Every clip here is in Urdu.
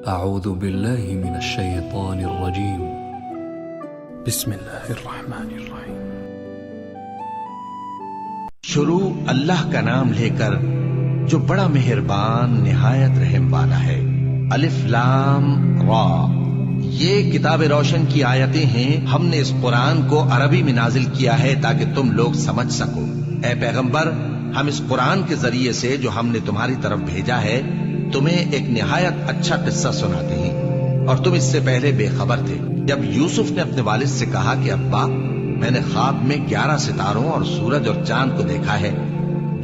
اعوذ باللہ من الشیطان الرجیم بسم اللہ الرحمن الرحیم۔ شروع اللہ کا نام لے کر جو بڑا مہربان نہایت رحم والا ہے۔ الف لام را، یہ کتاب روشن کی آیتیں ہیں۔ ہم نے اس قرآن کو عربی میں نازل کیا ہے تاکہ تم لوگ سمجھ سکو۔ اے پیغمبر، ہم اس قرآن کے ذریعے سے جو ہم نے تمہاری طرف بھیجا ہے تمہیں ایک نہایت اچھا قصہ سناتے ہیں، اور تم اس سے پہلے بے خبر تھے۔ جب یوسف نے اپنے والد سے کہا کہ ابا، میں نے خواب میں 11 ستاروں اور سورج اور چاند کو دیکھا ہے،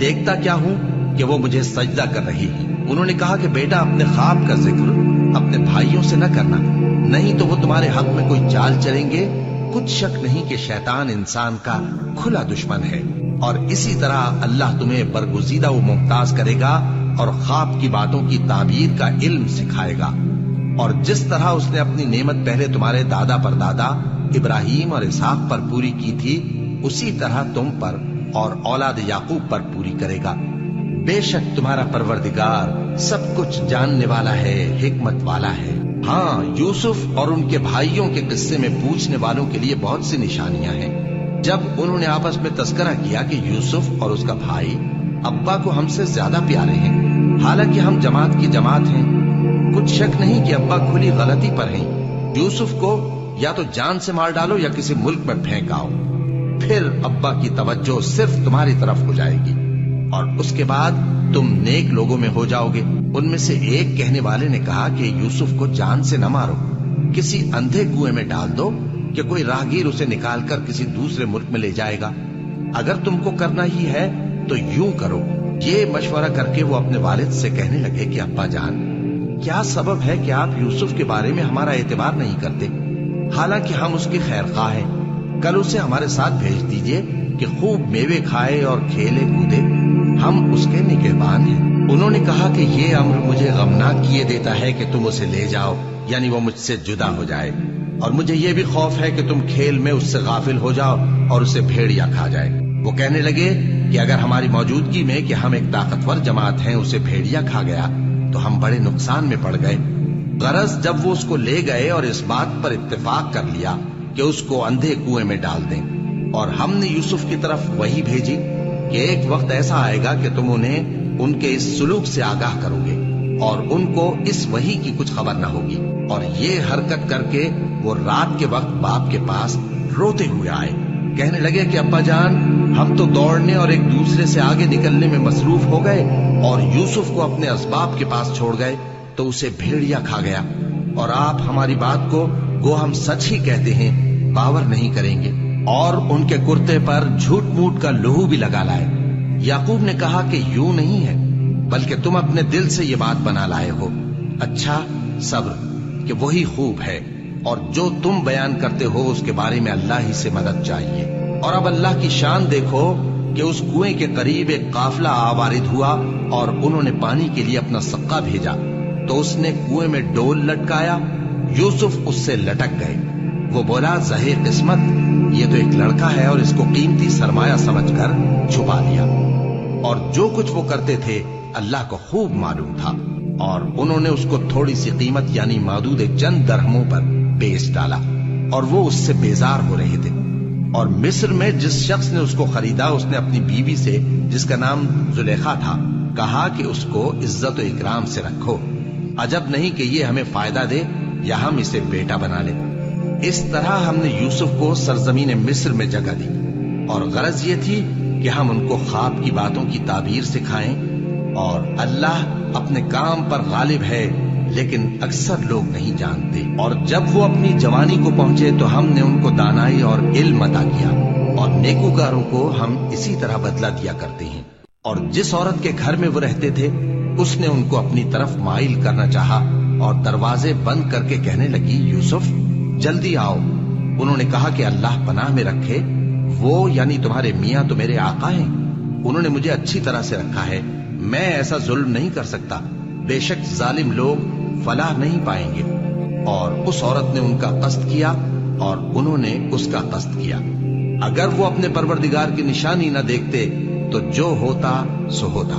دیکھتا کیا ہوں کہ وہ مجھے سجدہ کر رہی ہیں۔ انہوں نے کہا کہ بیٹا، اپنے خواب کا ذکر اپنے بھائیوں سے نہ کرنا، نہیں تو وہ تمہارے حق میں کوئی چال چلیں گے۔ کچھ شک نہیں کہ شیطان انسان کا کھلا دشمن ہے، اور اسی طرح اللہ تمہیں برگزیدہ و ممتاز کرے گا اور خواب کی باتوں کی تعبیر کا علم سکھائے گا۔ اور جس طرح اس نے اپنی نعمت پہلے تمہارے دادا پر دادا ابراہیم اور اسحاق پر پوری کی تھی، اسی طرح تم پر اور اولاد یعقوب پر پوری کرے گا۔ بے شک تمہارا پروردگار سب کچھ جاننے والا ہے، حکمت والا ہے۔ ہاں، یوسف اور ان کے بھائیوں کے قصے میں پوچھنے والوں کے لیے بہت سی نشانیاں ہیں۔ جب انہوں نے آپس میں تذکرہ کیا کہ یوسف اور اس کا بھائی ابا کو ہم سے زیادہ پیارے ہیں، حالانکہ ہم جماعت کی جماعت ہیں، کچھ شک نہیں کہ ابا کھلی غلطی پر ہیں۔ یوسف کو یا تو جان سے مار ڈالو یا کسی ملک میں پھینک آؤ، پھر ابا کی توجہ صرف تمہاری طرف ہو جائے گی، اور اس کے بعد تم نیک لوگوں میں ہو جاؤ گے۔ ان میں سے ایک کہنے والے نے کہا کہ یوسف کو جان سے نہ مارو، کسی اندھے کنویں میں ڈال دو کہ کوئی راہگیر اسے نکال کر کسی دوسرے ملک میں لے جائے گا۔ اگر تم کو کرنا ہی ہے تو یوں کرو۔ یہ مشورہ کر کے وہ اپنے والد سے کہنے لگے کہ ابا جان، کیا سبب ہے کہ آپ یوسف کے بارے میں ہمارا اعتبار نہیں کرتے، حالانکہ ہم اس کے خیر خواہ ہیں؟ کل اسے ہمارے ساتھ بھیج دیجئے کہ خوب میوے کھائے اور کھیلے کودے، ہم اس کے نگہبان ہیں۔ انہوں نے کہا کہ یہ امر مجھے غمناک کیے دیتا ہے کہ تم اسے لے جاؤ، یعنی وہ مجھ سے جدا ہو جائے، اور مجھے یہ بھی خوف ہے کہ تم کھیل میں اس سے غافل ہو جاؤ اور اسے بھیڑیا کھا جائے۔ وہ کہنے لگے کہ اگر ہماری موجودگی میں کہ ہم ایک طاقتور جماعت ہیں اسے بھیڑیا کھا گیا تو ہم بڑے نقصان میں پڑ گئے۔ غرض جب وہ اس کو لے گئے اور اس بات پر اتفاق کر لیا کہ اس کو اندھے کنویں میں ڈال دیں، اور ہم نے یوسف کی طرف وحی بھیجی کہ ایک وقت ایسا آئے گا کہ تم انہیں ان کے اس سلوک سے آگاہ کرو گے، اور ان کو اس وحی کی کچھ خبر نہ ہوگی۔ اور یہ حرکت کر کے وہ رات کے وقت باپ کے پاس روتے ہوئے آئے، کہنے لگے کہ ابا جان، ہم تو دوڑنے اور ایک دوسرے سے آگے نکلنے میں مصروف ہو گئے اور یوسف کو اپنے اسباب کے پاس چھوڑ گئے تو اسے بھیڑیا کھا گیا، اور آپ ہماری بات کو گو ہم سچ ہی کہتے ہیں باور نہیں کریں گے، اور ان کے کرتے پر جھوٹ موٹ کا لہو بھی لگا لائے۔ یعقوب نے کہا کہ یوں نہیں ہے، بلکہ تم اپنے دل سے یہ بات بنا لائے ہو۔ اچھا، صبر کہ وہی خوب ہے، اور جو تم بیان کرتے ہو اس کے بارے میں اللہ ہی سے مدد چاہیے۔ اور اب اللہ کی شان دیکھو کہ اس کنویں کے قریب ایک قافلہ آوارد ہوا اور انہوں نے پانی کے لیے اپنا سقا بھیجا، تو اس نے کنویں میں ڈول لٹکایا، یوسف اس سے لٹک گئے۔ وہ بولا، زہے قسمت، یہ تو ایک لڑکا ہے، اور اس کو قیمتی سرمایہ سمجھ کر چھپا لیا۔ اور جو کچھ وہ کرتے تھے اللہ کو خوب معلوم تھا، اور انہوں نے اس کو تھوڑی سی قیمت یعنی معدود چند درہموں پر بیچ ڈالا، اور وہ اس سے بیزار ہو رہے تھے۔ اور مصر میں جس شخص نے اس کو خریدا، اس نے اپنی بیوی سے جس کا نام زلیخا تھا کہا کہ اس کو عزت و اکرام سے رکھو، عجب نہیں کہ یہ ہمیں فائدہ دے یا ہم اسے بیٹا بنا لیں۔ اس طرح ہم نے یوسف کو سرزمین مصر میں جگہ دی، اور غرض یہ تھی کہ ہم ان کو خواب کی باتوں کی تعبیر سکھائیں، اور اللہ اپنے کام پر غالب ہے، لیکن اکثر لوگ نہیں جانتے۔ اور جب وہ اپنی جوانی کو پہنچے تو ہم نے ان کو دانائی اور علم عطا کیا، اور نیکوکاروں کو ہم اسی طرح بدلہ دیا کرتے ہیں۔ اور جس عورت کے گھر میں وہ رہتے تھے اس نے ان کو اپنی طرف مائل کرنا چاہا، اور دروازے بند کر کے کہنے لگی، یوسف جلدی آؤ۔ انہوں نے کہا کہ اللہ پناہ میں رکھے، وہ یعنی تمہارے میاں تو میرے آقا ہیں، انہوں نے مجھے اچھی طرح سے رکھا ہے، میں ایسا ظلم نہیں کر سکتا، بے شک ظالم لوگ فلاح نہیں پائیں گے۔ اور اس عورت نے ان کا قصد کیا اور انہوں نے اس کا قصد کیا۔ اگر وہ اپنے پروردگار کی نشانی نہ دیکھتے تو جو ہوتا سو ہوتا۔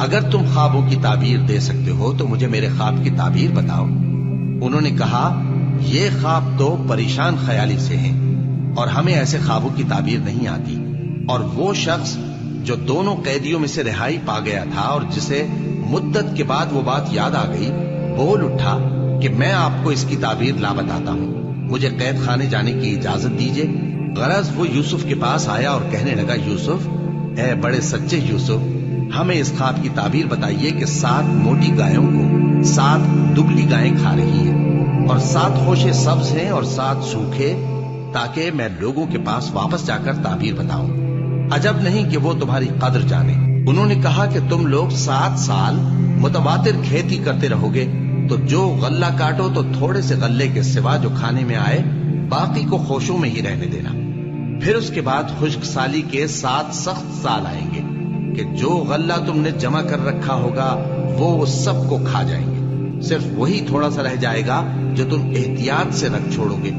اگر تم خوابوں کی تعبیر دے سکتے ہو تو مجھے میرے خواب کی تعبیر بتاؤ۔ انہوں نے کہا یہ خواب تو پریشان خیالی سے ہیں اور ہمیں ایسے خوابوں کی تعبیر نہیں آتی۔ اور وہ شخص جو دونوں قیدیوں میں سے رہائی پا گیا تھا اور جسے مدت کے بعد وہ بات یاد آ گئی، بول اٹھا کہ میں آپ کو اس کی تعبیر لا بتاتا ہوں، مجھے قید خانے جانے کی اجازت دیجیے۔ غرض وہ یوسف کے پاس آیا اور کہنے لگا، یوسف، اے بڑے سچے یوسف، ہمیں اس خواب کی تعبیر بتائیے کہ 7 موٹی گایوں کو 7 دبلی گائیں کھا رہی ہیں اور 7 خوشے سبز ہیں اور 7 سوکھے، تاکہ میں لوگوں کے پاس واپس جا کر تعبیر بتاؤں۔ عجب نہیں کہ وہ تمہاری قدر جانے۔ انہوں نے کہا کہ تم لوگ 7 سال متواتر کھیتی کرتے رہو گے، تو جو غلہ کاٹو تو تھوڑے سے غلے کے سوا جو کھانے میں آئے باقی کو خوشوں میں ہی رہنے دینا۔ پھر اس کے بعد خشک سالی کے 7 سخت سال آئیں گے کہ جو غلہ تم نے جمع کر رکھا ہوگا وہ سب کو کھا جائیں گے، صرف وہی تھوڑا سا رہ جائے گا جو تم احتیاط سے رکھ چھوڑو گے۔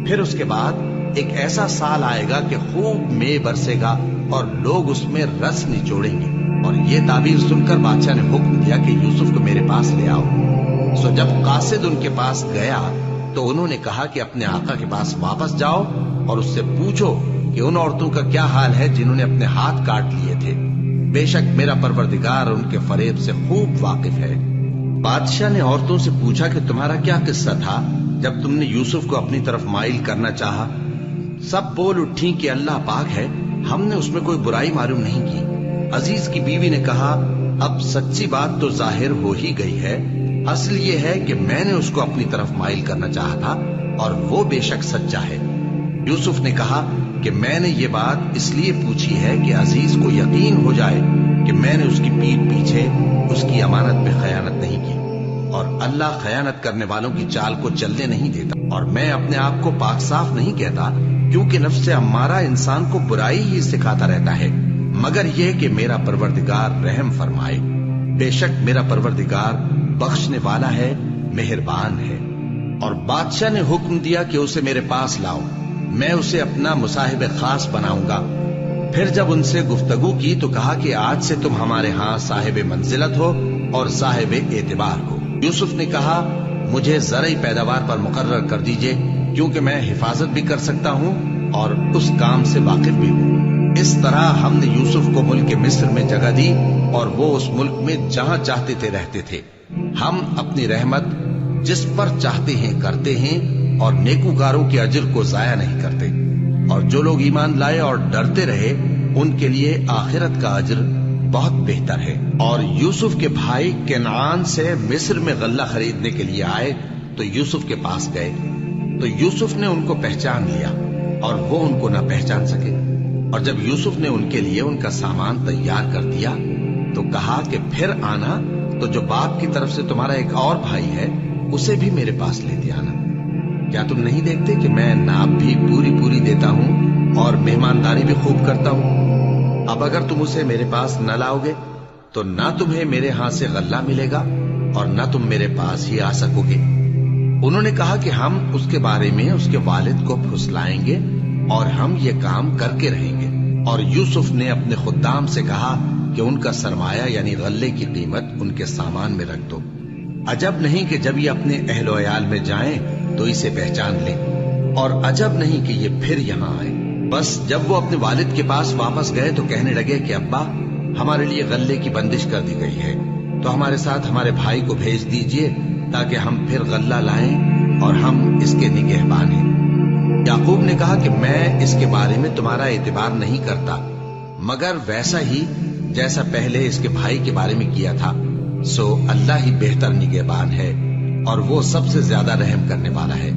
پھر اس کے بعد ایک ایسا سال آئے گا کہ خوب مے برسے گا اور لوگ اس میں رس نچوڑیں گے۔ اور یہ تعبیر سن کر بادشاہ نے حکم دیا کہ یوسف کو میرے پاس لے آؤ۔ سو جب قاصد ان کے پاس گیا تو انہوں نے کہا کہ اپنے آقا کے پاس واپس جاؤ اور اس سے پوچھو کہ ان عورتوں کا کیا حال ہے جنہوں نے اپنے ہاتھ کاٹ لیے تھے، بے شک میرا پروردگار ان کے فریب سے خوب واقف ہے۔ بادشاہ نے عورتوں سے پوچھا کہ تمہارا کیا قصہ تھا جب تم نے یوسف کو اپنی طرف مائل کرنا چاہا؟ سب بول اٹھیں کہ اللہ پاک ہے، ہم نے اس میں کوئی برائی معلوم نہیں کی۔ عزیز کی بیوی نے کہا، اب سچی بات تو ظاہر ہو ہی گئی ہے، اصل یہ ہے کہ میں نے اس کو اپنی طرف مائل کرنا چاہا تھا اور وہ بے شک سچا ہے۔ یوسف نے کہا کہ میں نے یہ بات اس لیے پوچھی ہے کہ عزیز کو یقین ہو جائے کہ میں نے اس کی پیٹھ پیچھے اس کی امانت میں خیانت نہیں کی، اور اللہ خیانت کرنے والوں کی چال کو چلنے نہیں دیتا، اور میں اپنے آپ کو پاک صاف نہیں کہتا، کیونکہ نفس ہمارا انسان کو برائی ہی سکھاتا رہتا ہے، مگر یہ کہ میرا پروردگار رحم فرمائے، بے شک میرا پروردگار بخشنے والا ہے، مہربان ہے۔ اور بادشاہ نے حکم دیا کہ اسے میرے پاس لاؤ، میں اسے اپنا مصاحب خاص بناؤں گا۔ پھر جب ان سے گفتگو کی تو کہا کہ آج سے تم ہمارے ہاں صاحب منزلت ہو اور صاحب اعتبار ہو۔ یوسف نے کہا، مجھے زرعی پیداوار پر مقرر کر دیجئے، کیونکہ میں حفاظت بھی کر سکتا ہوں اور اس کام سے واقف بھی ہوں۔ اس طرح ہم نے یوسف کو ملک مصر میں جگہ دی اور وہ اس ملک میں جہاں چاہتے تھے رہتے تھے۔ ہم اپنی رحمت جس پر چاہتے ہیں کرتے ہیں اور نیکوکاروں کے اجر کو ضائع نہیں کرتے، اور جو لوگ ایمان لائے اور ڈرتے رہے ان کے لیے آخرت کا اجر بہت بہتر ہے۔ اور یوسف کے بھائی کنعان سے مصر میں غلہ خریدنے کے لیے آئے تو یوسف کے پاس گئے، تو یوسف نے ان کو پہچان لیا اور وہ ان کو نہ پہچان سکے۔ اور جب یوسف نے ان کے لیے ان کا سامان تیار کر دیا تو کہا کہ پھر آنا تو جو باپ کی طرف سے تمہارا ایک اور بھائی ہے اسے بھی میرے پاس لیتے آنا۔ کیا تم نہیں دیکھتے کہ میں ناپ بھی پوری پوری دیتا ہوں اور مہمانداری بھی خوب کرتا ہوں؟ اب اگر تم اسے میرے پاس نہ لاؤ گے تو نہ تمہیں میرے ہاں سے غلہ ملے گا اور نہ تم میرے پاس ہی آ سکو گے۔ انہوں نے کہا کہ ہم اس کے بارے میں اس کے والد کو پھسلائیں گے اور ہم یہ کام کر کے رہیں گے۔ اور یوسف نے اپنے خدام سے کہا کہ ان کا سرمایہ یعنی غلے کی قیمت ان کے سامان میں رکھ دو۔ عجب نہیں کہ جب یہ اپنے اہل و عیال میں جائیں تو اسے پہچان لیں، اور عجب نہیں کہ یہ پھر یہاں آئے۔ بس جب وہ اپنے والد کے پاس واپس گئے تو کہنے لگے کہ ابا، ہمارے لیے غلے کی بندش کر دی گئی ہے، تو ہمارے ساتھ ہمارے بھائی کو بھیج دیجئے تاکہ ہم پھر غلہ لائیں اور ہم اس کے نگہبان ہیں۔ یعقوب نے کہا کہ میں اس کے بارے میں تمہارا اعتبار نہیں کرتا، مگر ویسا ہی جیسا پہلے اس کے بھائی کے بارے میں کیا تھا، سو اللہ ہی بہتر نگہبان ہے اور وہ سب سے زیادہ رحم کرنے والا ہے۔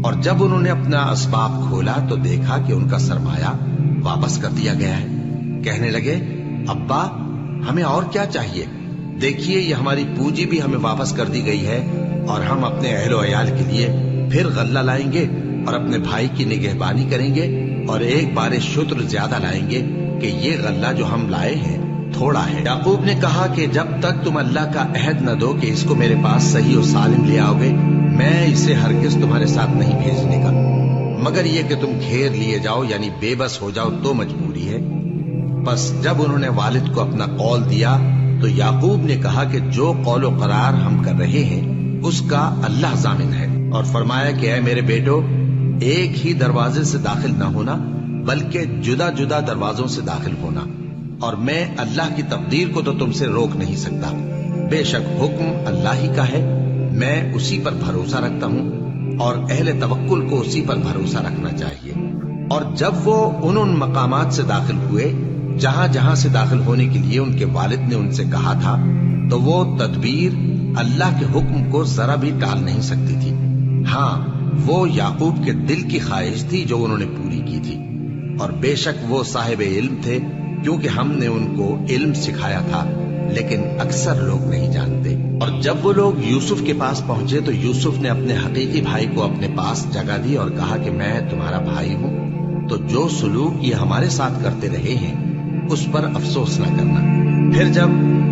اور جب انہوں نے اپنا اسباب کھولا تو دیکھا کہ ان کا سرمایہ واپس کر دیا گیا ہے۔ کہنے لگے، ابا، ہمیں اور کیا چاہیے؟ دیکھیے یہ ہماری پونجی بھی ہمیں واپس کر دی گئی ہے، اور ہم اپنے اہل و عیال کے لیے پھر غلہ لائیں گے اور اپنے بھائی کی نگہبانی کریں گے، اور ایک بار شتر زیادہ لائیں گے کہ یہ غلہ جو ہم لائے ہیں تھوڑا ہے۔ یعقوب نے کہا کہ جب تک تم اللہ کا عہد نہ دو کہ اس کو میرے پاس صحیح و سالم لے آؤ گے، میں اسے ہرگز تمہارے ساتھ نہیں بھیجنے کا، مگر یہ کہ تم گھیر لیے جاؤ یعنی بے بس ہو جاؤ تو مجبوری ہے۔ بس جب انہوں نے والد کو اپنا قول دیا تو یعقوب نے کہا کہ جو قول و قرار ہم کر رہے ہیں اس کا اللہ ضامن ہے، اور فرمایا کہ اے میرے بیٹو، ایک ہی دروازے سے داخل نہ ہونا بلکہ جدا جدا دروازوں سے داخل ہونا، اور میں اللہ کی تقدیر کو تو تم سے روک نہیں سکتا، بے شک حکم اللہ ہی کا ہے، میں اسی پر بھروسہ رکھتا ہوں، اور اہل توکل کو اسی پر بھروسہ رکھنا چاہیے۔ اور جب وہ ان مقامات سے داخل ہوئے جہاں جہاں سے داخل ہونے کے لیے ان کے والد نے ان سے کہا تھا، تو وہ تدبیر اللہ کے حکم کو ذرا بھی ٹال نہیں سکتی تھی۔ ہاں، وہ یعقوب کے دل کی خواہش تھی جو انہوں نے پوری کی تھی، اور بے شک وہ صاحب علم تھے، کیونکہ ہم نے ان کو علم سکھایا تھا، لیکن اکثر لوگ نہیں جانتے۔ اور جب وہ لوگ یوسف کے پاس پہنچے تو یوسف نے اپنے حقیقی بھائی کو اپنے پاس جگہ دی اور کہا کہ میں تمہارا بھائی ہوں، تو جو سلوک یہ ہمارے ساتھ کرتے رہے ہیں اس پر افسوس نہ کرنا۔ پھر جب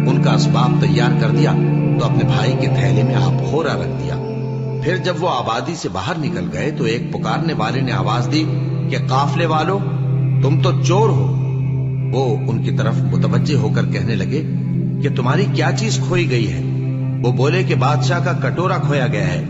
ان کا اسباب تیار کر دیا تو اپنے بھائی کے تھیلے میں آپ خورا رکھ دیا۔ پھر جب وہ آبادی سے باہر نکل گئے تو ایک پکارنے والے نے آواز دی کہ قافلے والو، تم تو چور ہو۔ وہ ان کی طرف متوجہ ہو کر کہنے لگے کہ تمہاری کیا چیز کھوئی گئی ہے؟ وہ بولے کہ بادشاہ کا کٹورا کھویا گیا ہے،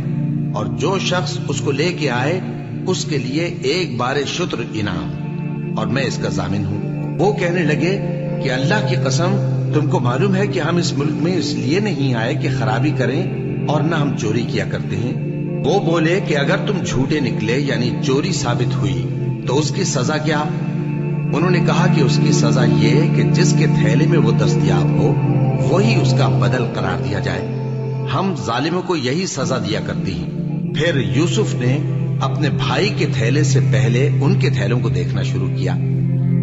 اور جو شخص اس کو لے کے آئے اس کے لیے ایک بار شتر انعام، اور میں اس کا ضامن ہوں۔ وہ کہنے لگے کہ اللہ کی قسم، تم کو معلوم ہے کہ ہم اس ملک میں اس لیے نہیں آئے کہ خرابی کریں، اور نہ ہم چوری کیا کرتے ہیں۔ وہ بولے کہ اگر تم جھوٹے نکلے یعنی چوری ثابت ہوئی تو اس کی سزا کیا؟ انہوں نے کہا کہ اس کی سزا یہ کہ جس کے تھیلے میں وہ دستیاب ہو وہی اس کا بدل قرار دیا جائے، ہم ظالموں کو یہی سزا دیا کرتی ہیں۔ پھر یوسف نے اپنے بھائی کے تھیلے سے پہلے ان کے تھیلوں کو دیکھنا شروع کیا،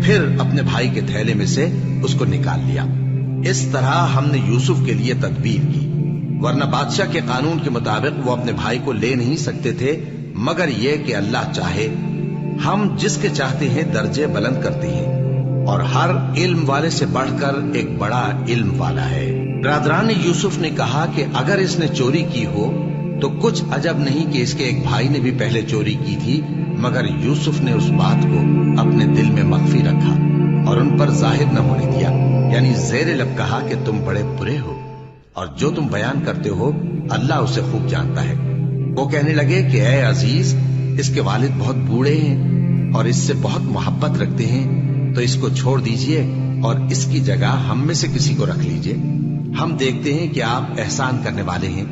پھر اپنے بھائی کے تھیلے میں سے اس کو نکال لیا۔ اس طرح ہم نے یوسف کے لیے تدبیر کی، ورنہ بادشاہ کے قانون کے مطابق وہ اپنے بھائی کو لے نہیں سکتے تھے، مگر یہ کہ اللہ چاہے۔ ہم جس کے چاہتے ہیں درجے بلند کرتے ہیں، اور ہر علم والے سے بڑھ کر ایک بڑا علم والا ہے۔ برادران یوسف نے کہا کہ اگر اس نے چوری کی ہو تو کچھ عجب نہیں کہ اس کے ایک بھائی نے بھی پہلے چوری کی تھی، مگر یوسف نے اس بات کو اپنے دل میں مخفی رکھا اور ان پر ظاہر نہ ہونے دیا، یعنی زیر لب کہا کہ تم بڑے برے ہو، اور جو تم بیان کرتے ہو اللہ اسے خوب جانتا ہے۔ وہ کہنے لگے کہ اے عزیز، اس کے والد بہت بوڑھے ہیں اور اس سے بہت محبت رکھتے ہیں، تو اس کو چھوڑ دیجئے اور اس کی جگہ ہم میں سے کسی کو رکھ لیجئے، ہم دیکھتے ہیں کہ آپ احسان کرنے والے ہیں۔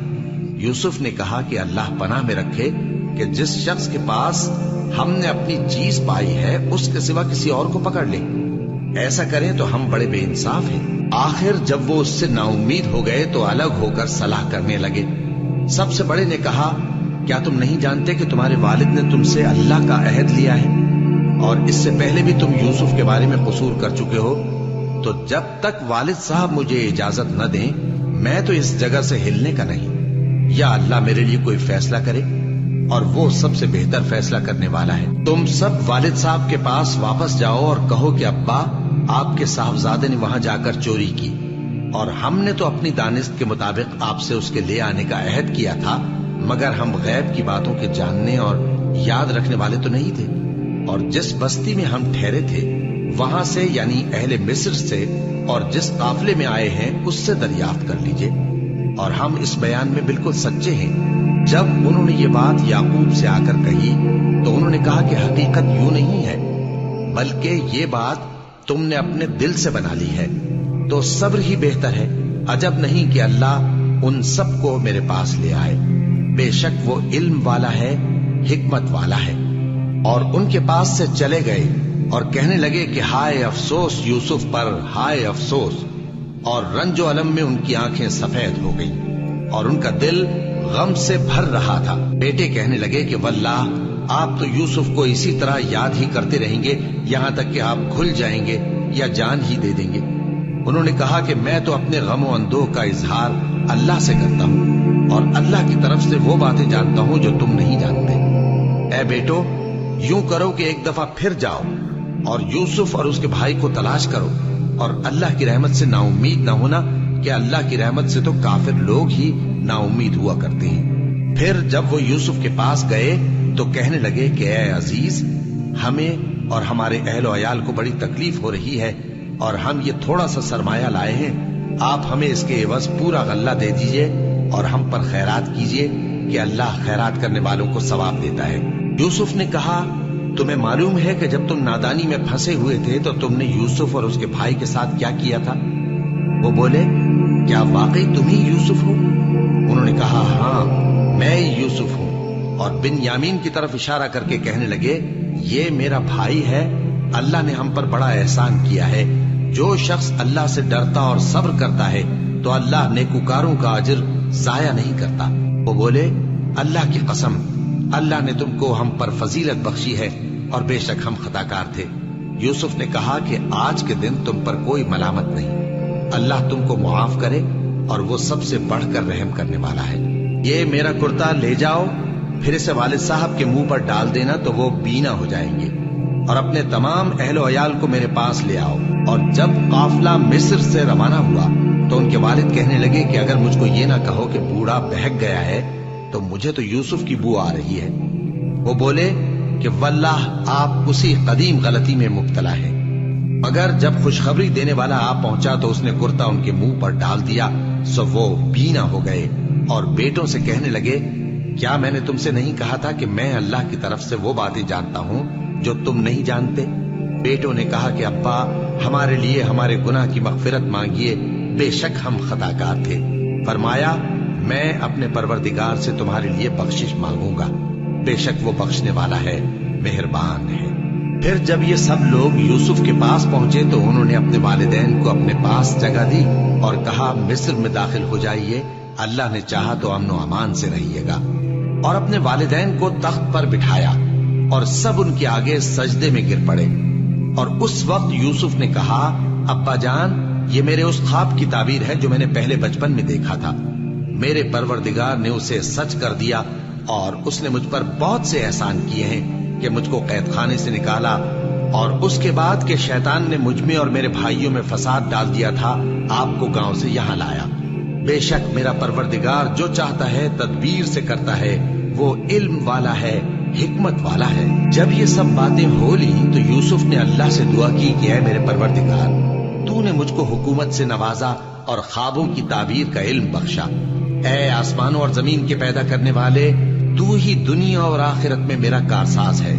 یوسف نے کہا کہ اللہ پناہ میں رکھے کہ جس شخص کے پاس ہم نے اپنی چیز پائی ہے اس کے سوا کسی اور کو پکڑ لیں، ایسا کریں تو ہم بڑے بے انصاف ہیں۔ آخر جب وہ اس سے نا امید ہو گئے تو الگ ہو کر صلاح کرنے لگے۔ سب سے بڑے نے کہا، کیا تم نہیں جانتے کہ تمہارے والد نے تم سے اللہ کا عہد لیا ہے، اور اس سے پہلے بھی تم یوسف کے بارے میں قصور کر چکے ہو؟ تو جب تک والد صاحب مجھے اجازت نہ دیں میں تو اس جگہ سے ہلنے کا نہیں، یا اللہ میرے لیے کوئی فیصلہ کرے، اور وہ سب سے بہتر فیصلہ کرنے والا ہے۔ تم سب والد صاحب کے پاس واپس جاؤ اور کہو کہ ابا، آپ کے صاحبزادے نے وہاں جا کر چوری کی، اور ہم نے تو اپنی دانست کے مطابق آپ سے اس کے لے آنے کا عہد کیا تھا، مگر ہم غیب کی باتوں کے جاننے اور یاد رکھنے والے تو نہیں تھے، اور جس بستی میں ہم ٹھہرے تھے وہاں سے یعنی اہل مصر سے اور جس قافلے میں آئے ہیں اس سے دریافت کر لیجئے، اور ہم اس بیان میں بالکل سچے ہیں۔ جب انہوں نے یہ بات یعقوب سے آ کر کہی تو انہوں نے کہا کہ حقیقت یوں نہیں ہے، بلکہ یہ بات تم نے اپنے دل سے بنا لی ہے، تو صبر ہی بہتر ہے۔ عجب نہیں کہ اللہ ان سب کو میرے پاس لے آئے، بے شک وہ علم والا ہے، حکمت والا ہے۔ اور ان کے پاس سے چلے گئے اور کہنے لگے کہ ہائے افسوس یوسف پر، ہائے افسوس، اور رنج و الم میں ان کی آنکھیں سفید ہو گئیں اور ان کا دل غم سے بھر رہا تھا۔ بیٹے کہنے لگے کہ واللہ آپ تو یوسف کو اسی طرح یاد ہی کرتے رہیں گے یہاں تک کہ آپ کھل جائیں گے یا جان ہی دے دیں گے۔ انہوں نے کہا کہ میں تو اپنے غم و اندوہ کا اظہار اللہ سے کرتا ہوں، اور اللہ کی طرف سے وہ باتیں جانتا ہوں جو تم نہیں جانتے۔ اے بیٹو، یوں کرو کہ ایک دفعہ پھر جاؤ اور یوسف اور اس کے بھائی کو تلاش کرو، اور اللہ کی رحمت سے نا امید نہ ہونا کہ اللہ کی رحمت سے تو کافر لوگ ہی نا امید ہوا کرتے ہیں۔ پھر جب وہ یوسف کے پاس گئے تو کہنے لگے کہ اے عزیز، ہمیں اور ہمارے اہل و عیال کو بڑی تکلیف ہو رہی ہے، اور ہم یہ تھوڑا سا سرمایہ لائے ہیں آپ ہمیں اس کے عوض پورا غلہ دے دیجئے اور ہم پر خیرات کیجئے کہ اللہ خیرات کرنے والوں کو ثواب دیتا ہے۔ یوسف نے کہا تمہیں معلوم ہے کہ جب تم نادانی میں پھنسے ہوئے تھے تو تم نے یوسف اور اس کے بھائی کے ساتھ کیا کیا تھا؟ وہ بولے کیا واقعی تم ہی یوسف ہو؟ انہوں نے کہا ہاں میں یوسف ہوں، اور بنیامین کی طرف اشارہ کر کے کہنے لگے یہ میرا بھائی ہے، اللہ نے ہم پر بڑا احسان کیا ہے۔ جو شخص اللہ سے ڈرتا اور صبر کرتا ہے تو اللہ نیکوکاروں کا اجر ضائع نہیں کرتا۔ وہ بولے اللہ کی قسم اللہ نے تم کو ہم پر فضیلت بخشی ہے اور بے شک ہم خطاکار تھے۔ یوسف نے کہا کہ آج کے دن تم پر کوئی ملامت نہیں، اللہ تم کو معاف کرے اور وہ سب سے بڑھ کر رحم کرنے والا ہے۔ یہ میرا کرتا لے جاؤ، پھر اسے والد صاحب کے منہ پر ڈال دینا تو وہ بینا ہو جائیں گے، اور اپنے تمام اہل و عیال کو میرے پاس لے آؤ۔ اور جب قافلہ مصر سے روانہ ہوا تو ان کے والد کہنے لگے کہ اگر مجھ کو یہ نہ کہو کہ بوڑھا بہک گیا ہے تو مجھے تو یوسف کی بو آ رہی ہے۔ وہ بولے کہ واللہ آپ اسی قدیم غلطی میں مبتلا ہیں۔ مگر جب خوشخبری دینے والا آپ پہنچا تو اس نے کرتا ان کے منہ پر ڈال دیا، سو وہ بینا ہو گئے اور بیٹوں سے کہنے لگے کیا میں نے تم سے نہیں کہا تھا کہ میں اللہ کی طرف سے وہ باتیں جانتا ہوں جو تم نہیں جانتے؟ بیٹوں نے کہا کہ ابا ہمارے لیے ہمارے گناہ کی مغفرت مانگیے، بے شک ہم خطاکار تھے۔ فرمایا میں اپنے پروردگار سے تمہارے لیے بخشش مانگوں گا، بے شک وہ بخشنے والا ہے، مہربان ہے۔ پھر جب یہ سب لوگ یوسف کے پاس پہنچے تو انہوں نے اپنے والدین کو اپنے پاس جگہ دی اور کہا مصر میں داخل ہو جائیے، اللہ نے چاہا تو امن و امان سے رہیے گا۔ اور اپنے والدین کو تخت پر بٹھایا اور سب ان کے آگے سجدے میں گر پڑے۔ اور اس وقت یوسف نے کہا ابا جان یہ میرے اس خواب کی تعبیر ہے جو میں نے پہلے بچپن میں دیکھا تھا، میرے پروردگار نے اسے سچ کر دیا اور اس نے مجھ پر بہت سے احسان کیے ہیں کہ مجھ کو قید خانے سے نکالا، اور اس کے بعد کہ شیطان نے مجھ میں اور میرے بھائیوں میں فساد ڈال دیا تھا آپ کو گاؤں سے یہاں لایا۔ بے شک میرا پروردگار جو چاہتا ہے تدبیر سے کرتا ہے، وہ علم والا ہے، حکمت والا ہے۔ جب یہ سب باتیں ہو لی تو یوسف نے اللہ سے دعا کی کہ اے میرے پروردگار تو نے مجھ کو حکومت سے نوازا اور خوابوں کی تعبیر کا علم بخشا۔ اے آسمانوں اور زمین کے پیدا کرنے والے، تو ہی دنیا اور آخرت میں میرا کارساز ہے،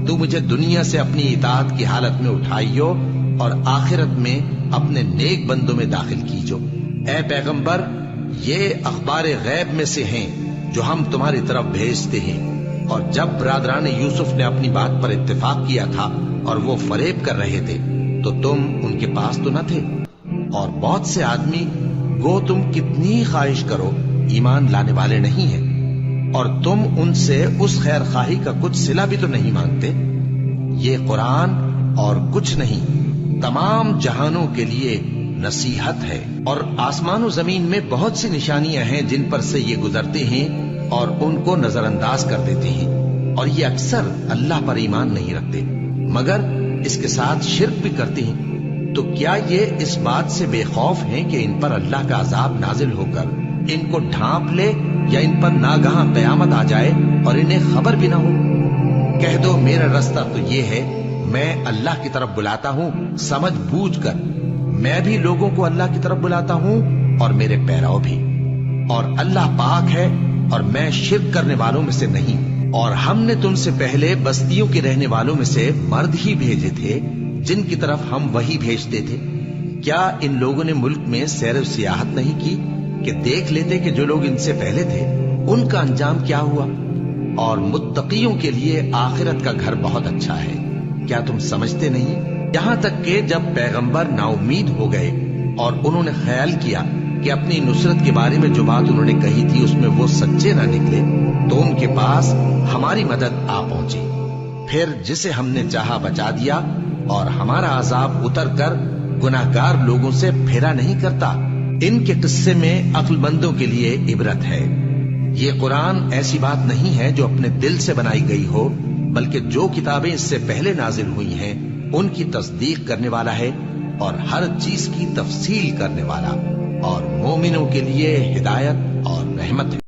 تو مجھے دنیا سے اپنی اطاعت کی حالت میں اٹھائیو اور آخرت میں اپنے نیک بندوں میں داخل کیجو۔ اے پیغمبر یہ اخبار غیب میں سے ہیں جو ہم تمہاری طرف بھیجتے ہیں۔ اور جب برادران یوسف نے اپنی بات پر اتفاق کیا تھا اور وہ فریب کر رہے تھے تو تم ان کے پاس تو نہ تھے، اور بہت سے آدمی گو تم کتنی خواہش کرو ایمان لانے والے نہیں ہیں، اور تم ان سے اس خیر خواہی کا کچھ صلہ بھی تو نہیں مانگتے۔ یہ قرآن اور کچھ نہیں تمام جہانوں کے لیے نصیحت ہے، اور آسمان و زمین میں بہت سی نشانیاں ہیں جن پر سے یہ گزرتے ہیں اور ان کو نظر انداز کر دیتے ہیں، اور یہ اکثر اللہ پر ایمان نہیں رکھتے مگر اس کے ساتھ شرک بھی کرتے ہیں۔ تو کیا یہ اس بات سے بے خوف ہیں کہ ان پر اللہ کا عذاب نازل ہو کر ان کو ڈھانپ لے، یا ان پر ناگہاں قیامت آ جائے اور انہیں خبر بھی نہ ہو؟ کہہ دو میرا رستہ تو یہ ہے، میں اللہ کی طرف بلاتا ہوں سمجھ بوجھ کر، میں بھی لوگوں کو اللہ کی طرف بلاتا ہوں اور میرے پیرو بھی، اور اللہ پاک ہے اور میں شرک کرنے والوں میں سے نہیں۔ اور ہم نے تم سے پہلے بستیوں کے رہنے والوں میں سے مرد ہی بھیجے تھے جن کی طرف ہم وہی بھیجتے تھے۔ کیا ان لوگوں نے ملک میں سیر و سیاحت نہیں کی کہ دیکھ لیتے کہ جو لوگ ان سے پہلے تھے ان کا انجام کیا ہوا؟ اور متقیوں کے لیے آخرت کا گھر بہت اچھا ہے، کیا تم سمجھتے نہیں؟ یہاں تک کہ جب پیغمبر نا امید ہو گئے اور انہوں نے خیال کیا کہ اپنی نصرت کے بارے میں جو بات انہوں نے کہی تھی اس میں وہ سچے نہ نکلے، تو ان کے پاس ہماری مدد آ پہنچی، پھر جسے ہم نے چاہا بچا دیا، اور ہمارا عذاب اتر کر گناہگار لوگوں سے پھیرا نہیں کرتا۔ ان کے قصے میں عقل مندوں کے لیے عبرت ہے۔ یہ قرآن ایسی بات نہیں ہے جو اپنے دل سے بنائی گئی ہو، بلکہ جو کتابیں اس سے پہلے نازل ہوئی ہیں ان کی تصدیق کرنے والا ہے اور ہر چیز کی تفصیل کرنے والا، اور مومنوں کے لیے ہدایت اور رحمت ہے۔